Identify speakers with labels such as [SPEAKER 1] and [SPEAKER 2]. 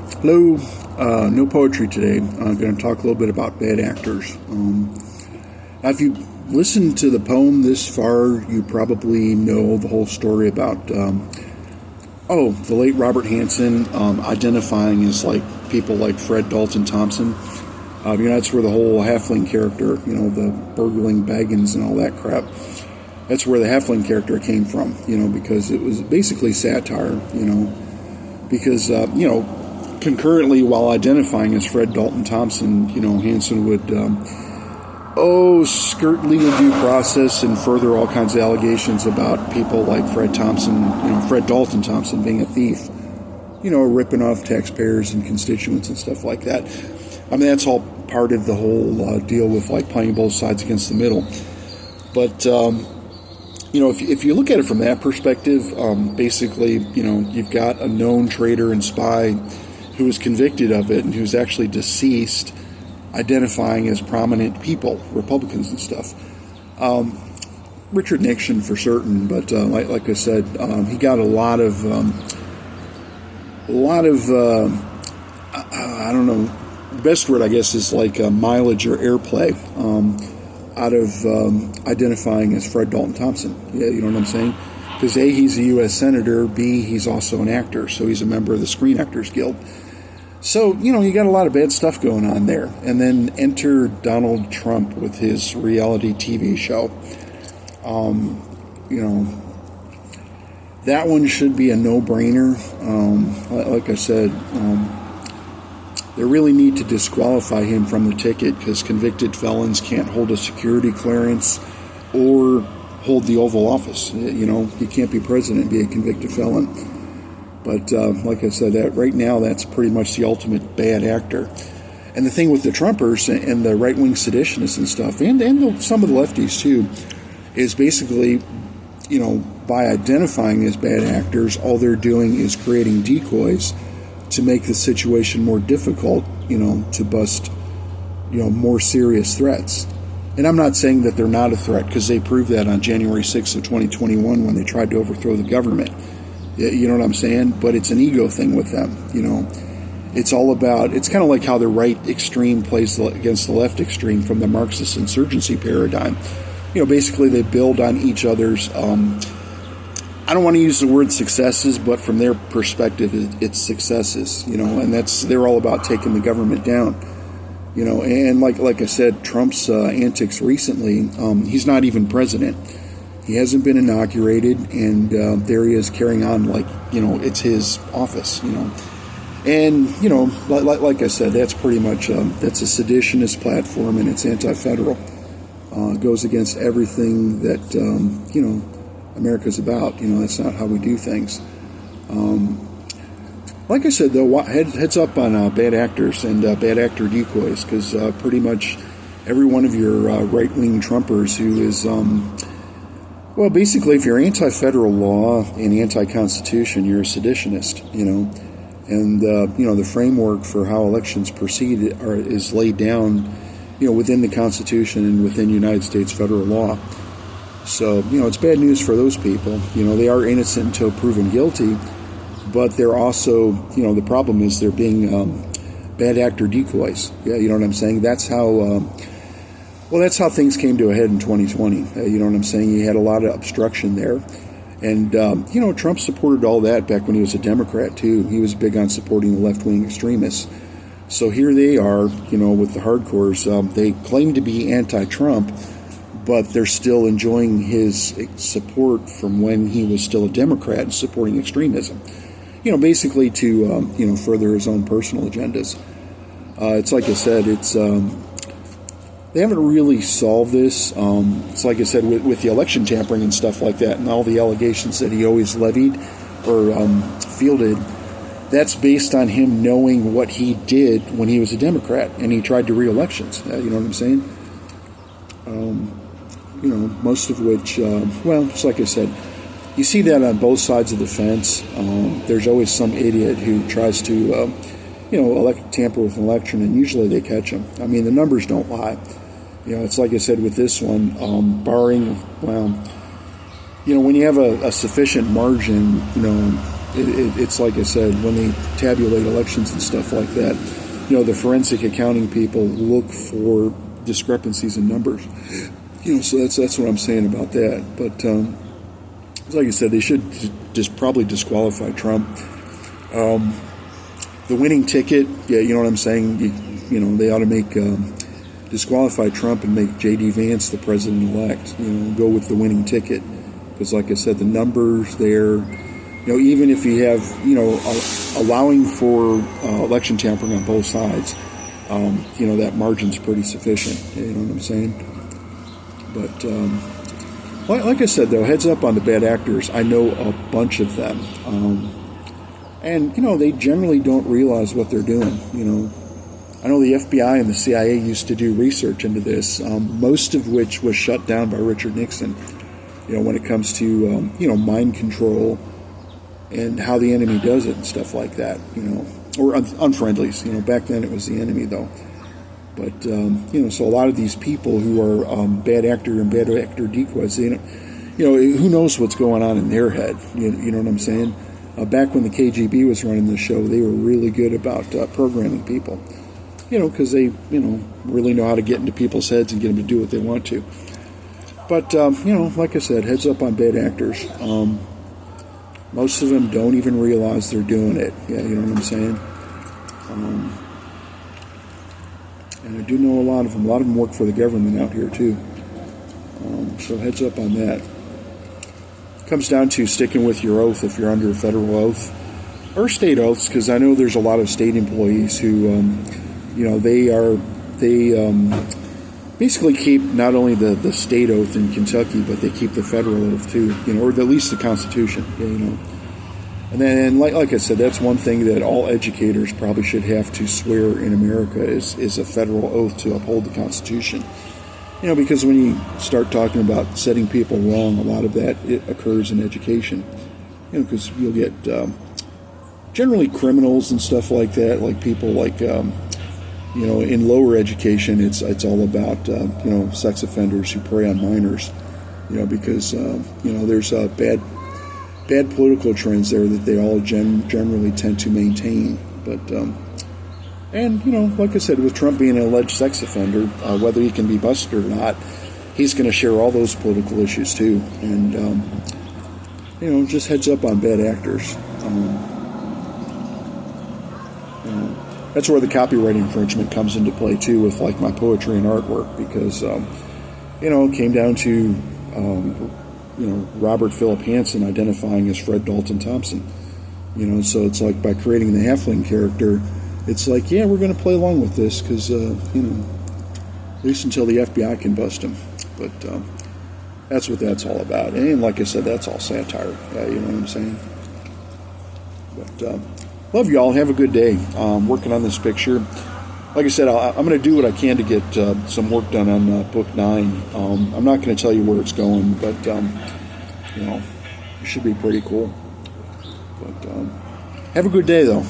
[SPEAKER 1] Hello, no poetry today. I'm going to talk a little bit about bad actors. If you listened to the poem this far, you probably know the whole story about, the late Robert Hansen identifying as like people like Fred Dalton Thompson. That's where the whole halfling character, the burgling Baggins and all that crap. That's where the halfling character came from, because it was basically satire, because, concurrently while identifying as Fred Dalton Thompson, Hansen would, skirt legal due process and further all kinds of allegations about people like Fred Dalton Thompson being a thief, ripping off taxpayers and constituents and stuff like that. I mean, that's all part of the whole deal with like playing both sides against the middle. But, if you look at it from that perspective, basically, you've got a known traitor and spy who was convicted of it and who's actually deceased, identifying as prominent people, Republicans and stuff. Richard Nixon for certain, but like I said, he got a lot of I don't know, the best word I guess is like mileage or airplay out of identifying as Fred Dalton Thompson. Yeah, you know what I'm saying? Because A, he's a U.S. Senator, B, he's also an actor, so he's a member of the Screen Actors Guild. So, you got a lot of bad stuff going on there. And then enter Donald Trump with his reality TV show. That one should be a no-brainer. Like I said, they really need to disqualify him from the ticket because convicted felons can't hold a security clearance or hold the Oval Office. He can't be president and be a convicted felon. But like I said, that right now, that's pretty much the ultimate bad actor. And the thing with the Trumpers and the right-wing seditionists and stuff, and some of the lefties too, is basically, by identifying as bad actors, all they're doing is creating decoys to make the situation more difficult, to bust, more serious threats. And I'm not saying that they're not a threat, because they proved that on January 6th of 2021 when they tried to overthrow the government. You know what I'm saying? But it's an ego thing with them, It's all about, it's kind of like how the right extreme plays against the left extreme from the Marxist insurgency paradigm. Basically they build on each other's, I don't want to use the word successes, but from their perspective, it's successes, and they're all about taking the government down, and like I said, Trump's antics recently, he's not even president. He hasn't been inaugurated, and there he is carrying on like, it's his office, And, like I said, that's pretty much, that's a seditionist platform, and it's anti-federal. Goes against everything that, America's about. That's not how we do things. Like I said, though, heads up on bad actors and bad actor decoys, because pretty much every one of your right-wing Trumpers who is... basically, if you're anti-federal law and anti-constitution, you're a seditionist, and, the framework for how elections proceed is laid down, within the Constitution and within United States federal law. So, it's bad news for those people. They are innocent until proven guilty, but they're also, the problem is they're being bad actor decoys. Yeah, you know what I'm saying? That's how... that's how things came to a head in 2020. You know what I'm saying? You had a lot of obstruction there. And, Trump supported all that back when he was a Democrat, too. He was big on supporting the left-wing extremists. So here they are, with the hardcores. They claim to be anti-Trump, but they're still enjoying his support from when he was still a Democrat and supporting extremism. Basically to, further his own personal agendas. It's like I said, it's... They haven't really solved this. It's like I said, with the election tampering and stuff like that, and all the allegations that he always levied or fielded, that's based on him knowing what he did when he was a Democrat and he tried to re-elections. You know what I'm saying? Most of which, it's like I said, you see that on both sides of the fence. There's always some idiot who tries to, tamper with an election, and usually they catch him. I mean, the numbers don't lie. It's like I said with this one, barring, when you have a sufficient margin, it's like I said, when they tabulate elections and stuff like that, you know, the forensic accounting people look for discrepancies in numbers. You know, so that's what I'm saying about that. But like I said, they should just probably disqualify Trump. The winning ticket, yeah, you know what I'm saying? You know, they ought to make disqualify Trump and make J.D. Vance the president-elect. You know, go with the winning ticket, because like I said, the numbers there. You know, even if you have, you know, allowing for election tampering on both sides, you know, that margin's pretty sufficient. You know what I'm saying? But like I said, though, heads up on the bad actors. I know a bunch of them. And, you know, they generally don't realize what they're doing. You know, I know the FBI and the CIA used to do research into this, most of which was shut down by Richard Nixon, you know, when it comes to, you know, mind control and how the enemy does it and stuff like that, you know, or unfriendlies. You know, back then it was the enemy, though. But, you know, so a lot of these people who are bad actor and bad actor decoys, you know, who knows what's going on in their head, you know what I'm saying? Back when the KGB was running the show, they were really good about programming people, you know, because they, you know, really know how to get into people's heads and get them to do what they want to. But, you know, like I said, heads up on bad actors. Most of them don't even realize they're doing it. Yeah, you know what I'm saying? And I do know a lot of them. A lot of them work for the government out here, too. So heads up on that. Comes down to sticking with your oath if you're under a federal oath. Or state oaths, because I know there's a lot of state employees who, you know, they basically keep not only the state oath in Kentucky, but they keep the federal oath too, you know, or at least the Constitution, you know. And then, like I said, that's one thing that all educators probably should have to swear in America is a federal oath to uphold the Constitution. You know, because when you start talking about setting people wrong, a lot of that occurs in education. You know, because you'll get generally criminals and stuff like that, like people like. You know, in lower education, it's all about you know, sex offenders who prey on minors. You know, because you know, there's bad political trends there that they all generally tend to maintain. But and you know, like I said, with Trump being an alleged sex offender, whether he can be busted or not, he's going to share all those political issues too. And you know, just heads up on bad actors. That's where the copyright infringement comes into play too, with like my poetry and artwork, because you know, it came down to you know, Robert Philip Hansen identifying as Fred Dalton Thompson. You know, so it's like by creating the halfling character, it's like, yeah, we're going to play along with this because you know, at least until the FBI can bust him. But that's what that's all about. And like I said, that's all satire. You know what I'm saying? But love y'all. Have a good day. Working on this picture. Like I said, I'm going to do what I can to get some work done on book 9. I'm not going to tell you where it's going, but you know, it should be pretty cool. But have a good day, though.